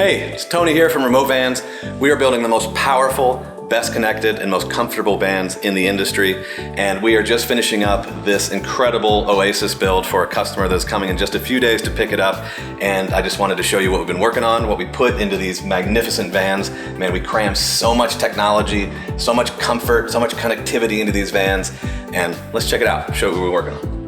Hey, it's Tony here from Remote Vans. We are building the most powerful, best connected, and most comfortable vans in the industry. And we are just finishing up this incredible OASIS build for a customer that's coming in just a few days to pick it up. And I just wanted to show you what we've been working on, what we put into these magnificent vans. Man, we cram so much technology, so much comfort, so much connectivity into these vans. And let's check it out, show you what we're working on.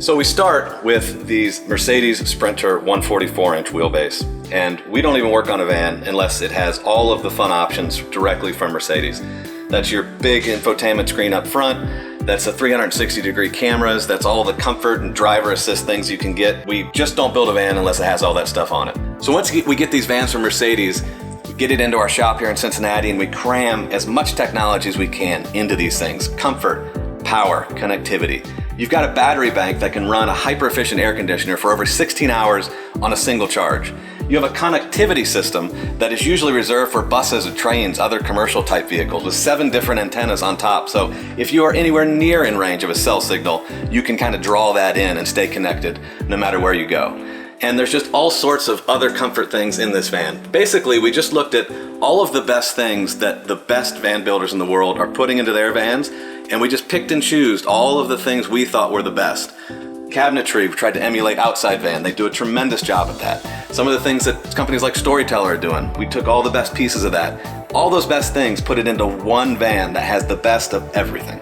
So we start with these Mercedes Sprinter 144-inch wheelbase. And we don't even work on a van unless it has all of the fun options directly from Mercedes. That's your big infotainment screen up front. That's the 360-degree cameras. That's all the comfort and driver assist things you can get. We just don't build a van unless it has all that stuff on it. So once we get these vans from Mercedes, we get it into our shop here in Cincinnati, and we cram as much technology as we can into these things. Comfort, power, connectivity. You've got a battery bank that can run a hyper-efficient air conditioner for over 16 hours on a single charge. You have a connectivity system that is usually reserved for buses and trains, other commercial type vehicles, with 7 different antennas on top. So if you are anywhere near in range of a cell signal, you can kind of draw that in and stay connected no matter where you go. And there's just all sorts of other comfort things in this van. Basically, we just looked at all of the best things that the best van builders in the world are putting into their vans, and we just picked and chose all of the things we thought were the best. Cabinetry, we tried to emulate Outside Van. They do a tremendous job at that. Some of the things that companies like Storyteller are doing, we took all the best pieces of that. All those best things, put it into one van that has the best of everything.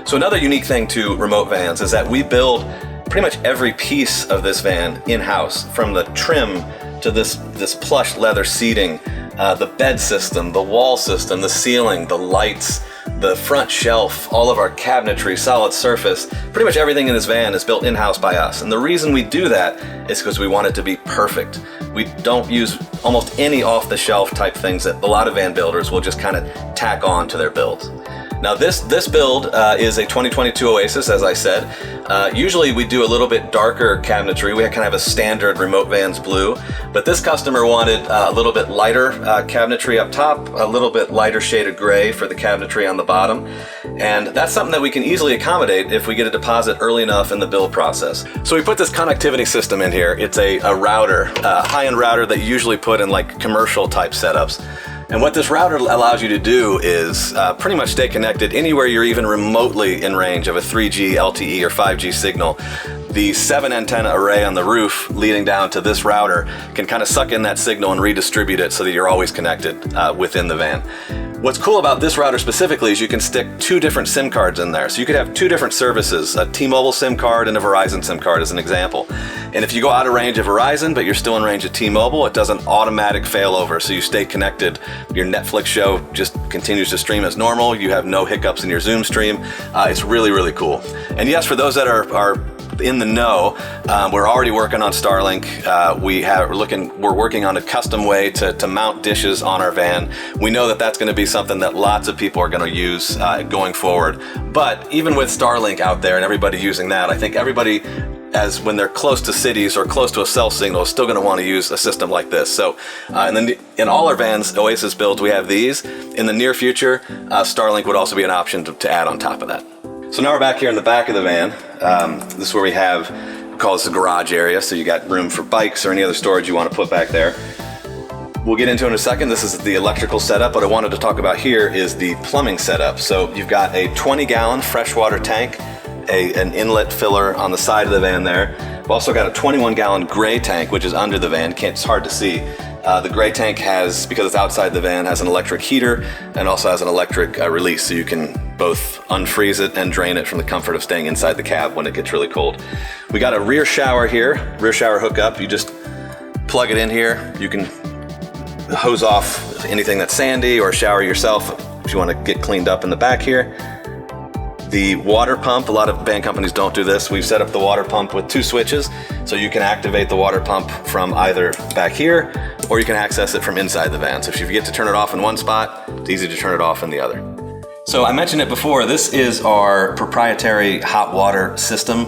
So another unique thing to Remote Vans is that we build pretty much every piece of this van in-house, from the trim to this plush leather seating, the bed system, the wall system, the ceiling, the lights, the front shelf, all of our cabinetry, solid surface. Pretty much everything in this van is built in-house by us. And the reason we do that is because we want it to be perfect. We don't use almost any off-the-shelf type things that a lot of van builders will just kind of tack on to their builds. Now this build is a 2022 OASIS, as I said. Usually we do a little bit darker cabinetry. We kind of have a standard Remote Vans blue, but this customer wanted a little bit lighter cabinetry up top, a little bit lighter shade of gray for the cabinetry on the bottom. And that's something that we can easily accommodate if we get a deposit early enough in the build process. So we put this connectivity system in here. It's a router, high-end router that you usually put in like commercial type setups. And what this router allows you to do is pretty much stay connected anywhere you're even remotely in range of a 3G, LTE, or 5G signal. The 7 antenna array on the roof leading down to this router can kind of suck in that signal and redistribute it so that you're always connected within the van. What's cool about this router specifically is you can stick 2 different SIM cards in there. So you could have 2 different services, a T-Mobile SIM card and a Verizon SIM card as an example. And if you go out of range of Verizon, but you're still in range of T-Mobile, it does an automatic failover, so you stay connected. Your Netflix show just continues to stream as normal. You have no hiccups in your Zoom stream. It's really, really cool. And yes, for those that are in the know, we're already working on Starlink. We're working on a custom way to mount dishes on our van. We know that that's going to be something that lots of people are going to use going forward. But even with Starlink out there and everybody using that, I think everybody, as when they're close to cities or close to a cell signal, is still going to want to use a system like this. So, and then in all our vans, OASIS builds, we have these. In the near future, Starlink would also be an option to add on top of that. So now we're back here in the back of the van. This is where we call this the garage area. So you got room for bikes or any other storage you want to put back there. We'll get into it in a second. This is the electrical setup. What I wanted to talk about here is the plumbing setup. So you've got a 20-gallon freshwater tank, an inlet filler on the side of the van there. We've also got a 21-gallon gray tank, which is under the van. It's hard to see. The gray tank has, because it's outside the van, has an electric heater and also has an electric release, so you can both unfreeze it and drain it from the comfort of staying inside the cab when it gets really cold. We got a rear shower here, rear shower hookup. You just plug it in here. You can hose off anything that's sandy or shower yourself if you want to get cleaned up in the back here. The water pump, a lot of van companies don't do this. We've set up the water pump with 2 switches, so you can activate the water pump from either back here, or you can access it from inside the van. So if you forget to turn it off in one spot, it's easy to turn it off in the other. So I mentioned it before, this is our proprietary hot water system.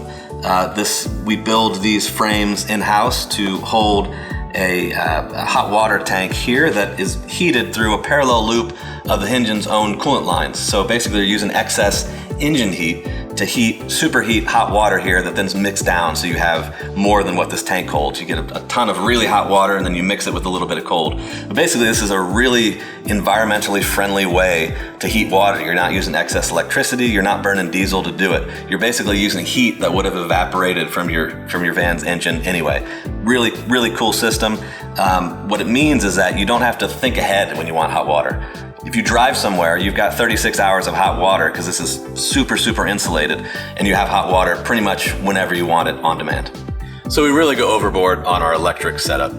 We build these frames in-house to hold a hot water tank here that is heated through a parallel loop of the engine's own coolant lines. So basically they're using excess engine heat to superheat hot water here that then's mixed down so you have more than what this tank holds. You get a ton of really hot water and then you mix it with a little bit of cold. But basically this is a really environmentally friendly way to heat water. You're not using excess electricity, you're not burning diesel to do it. You're basically using heat that would have evaporated from your van's engine anyway. Really, really cool system. What it means is that you don't have to think ahead when you want hot water. If you drive somewhere, you've got 36 hours of hot water because this is super, super insulated, and you have hot water pretty much whenever you want it on demand. So we really go overboard on our electric setup.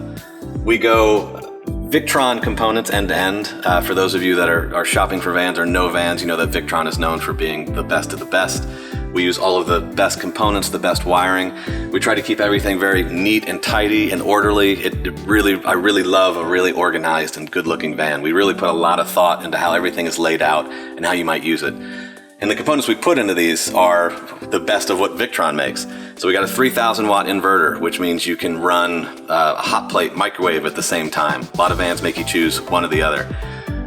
We go Victron components end to end. For those of you that are shopping for vans or know vans, you know that Victron is known for being the best of the best. We use all of the best components, the best wiring. We try to keep everything very neat and tidy and orderly. I really love a really organized and good-looking van. We really put a lot of thought into how everything is laid out and how you might use it. And the components we put into these are the best of what Victron makes. So we got a 3,000 watt inverter, which means you can run a hot plate microwave at the same time. A lot of vans make you choose one or the other.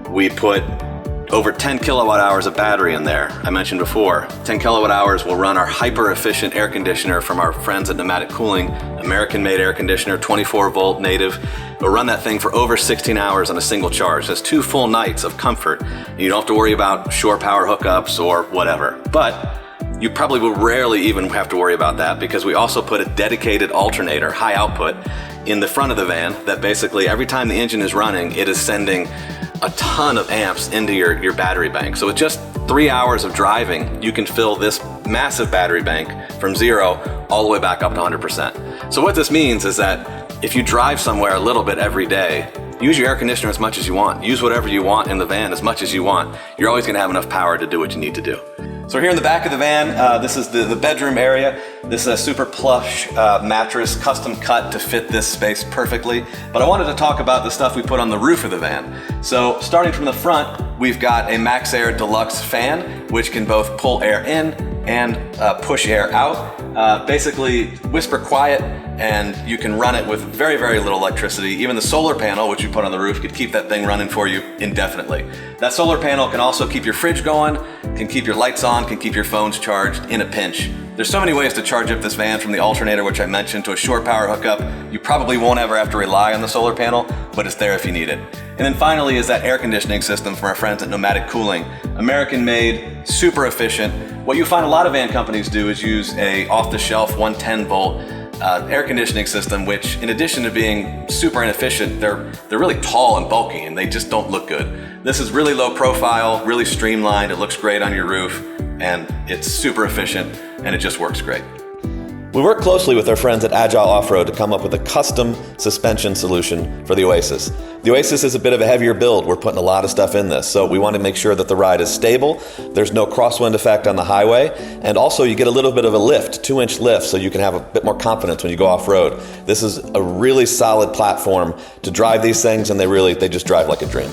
We put over 10 kilowatt hours of battery in there. I mentioned before, 10 kilowatt hours will run our hyper efficient air conditioner from our friends at Pneumatic Cooling, American made air conditioner, 24 volt native. We'll run that thing for over 16 hours on a single charge. That's 2 full nights of comfort. You don't have to worry about shore power hookups or whatever. But you probably will rarely even have to worry about that because we also put a dedicated alternator, high output, in the front of the van that basically every time the engine is running, it is sending a ton of amps into your battery bank. So with just 3 hours of driving, you can fill this massive battery bank from 0 all the way back up to 100%. So what this means is that if you drive somewhere a little bit every day, use your air conditioner as much as you want. Use whatever you want in the van as much as you want. You're always gonna have enough power to do what you need to do. So here in the back of the van, this is the bedroom area. This is a super plush mattress, custom cut to fit this space perfectly. But I wanted to talk about the stuff we put on the roof of the van. So starting from the front, we've got a Max Air Deluxe fan, which can both pull air in and push air out. Basically whisper quiet, and you can run it with very, very little electricity. Even the solar panel, which you put on the roof, could keep that thing running for you indefinitely. That solar panel can also keep your fridge going, can keep your lights on, can keep your phones charged in a pinch. There's so many ways to charge up this van, from the alternator, which I mentioned, to a shore power hookup. You probably won't ever have to rely on the solar panel, but it's there if you need it. And then finally is that air conditioning system from our friends at Pneumatic Cooling. American made, super efficient. What you find a lot of van companies do is use a off-the-shelf 110 volt air conditioning system, which in addition to being super inefficient, they're really tall and bulky and they just don't look good. This is really low profile, really streamlined, it looks great on your roof, and it's super efficient, and it just works great. We worked closely with our friends at Agile Off-Road to come up with a custom suspension solution for the OASIS. The OASIS is a bit of a heavier build. We're putting a lot of stuff in this, so we want to make sure that the ride is stable, there's no crosswind effect on the highway, and also you get a little bit of a lift, 2-inch lift, so you can have a bit more confidence when you go off-road. This is a really solid platform to drive these things, and they just drive like a dream.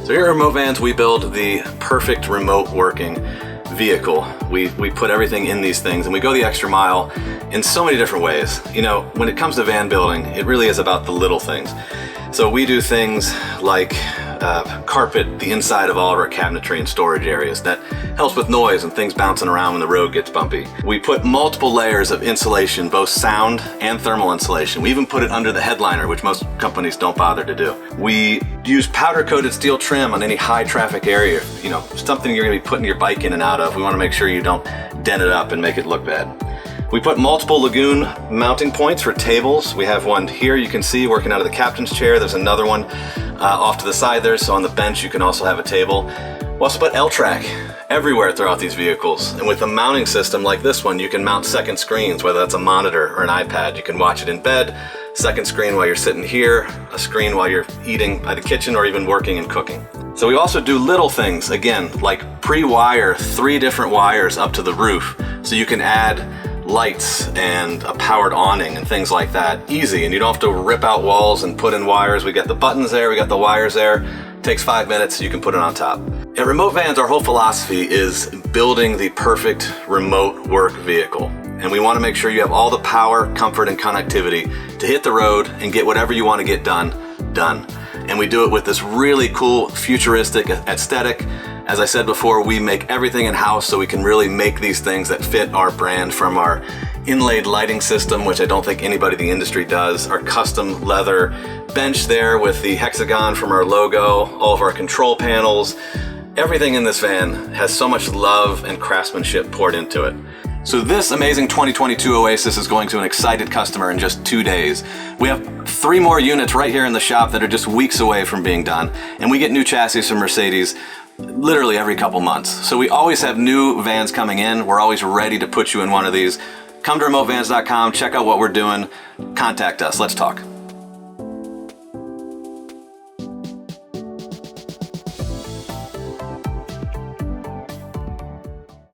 So here at Remote Vans, we build the perfect remote working vehicle. We put everything in these things, and we go the extra mile in so many different ways. You know, when it comes to van building, it really is about the little things. So we do things like carpet the inside of all of our cabinetry and storage areas. That helps with noise and things bouncing around when the road gets bumpy. We put multiple layers of insulation, both sound and thermal insulation. We even put it under the headliner, which most companies don't bother to do. We use powder-coated steel trim on any high traffic area, you know, something you're gonna be putting your bike in and out of. We wanna make sure you don't dent it up and make it look bad. We put multiple Lagoon mounting points for tables. We have one here you can see working out of the captain's chair. There's another one off to the side there, so on the bench you can also have a table. We also put L-Track everywhere throughout these vehicles. And with a mounting system like this one, you can mount second screens, whether that's a monitor or an iPad. You can watch it in bed, second screen while you're sitting here, a screen while you're eating by the kitchen or even working and cooking. So we also do little things, again, like pre-wire 3 different wires up to the roof, so you can add lights and a powered awning and things like that easy, and you don't have to rip out walls and put in wires. We got the buttons there, we got the wires there. Takes 5 minutes, you can put it on top. At Remote Vans, our whole philosophy is building the perfect remote work vehicle. And we want to make sure you have all the power, comfort, and connectivity to hit the road and get whatever you want to get done. And we do it with this really cool futuristic aesthetic. As I said before, we make everything in-house, so we can really make these things that fit our brand, from our inlaid lighting system, which I don't think anybody in the industry does, our custom leather bench there with the hexagon from our logo, all of our control panels. Everything in this van has so much love and craftsmanship poured into it. So this amazing 2022 Oasis is going to an excited customer in just 2 days. We have 3 more units right here in the shop that are just weeks away from being done, and we get new chassis from Mercedes literally every couple months. So we always have new vans coming in. We're always ready to put you in one of these. Come to remotevans.com, check out what we're doing, contact us, let's talk.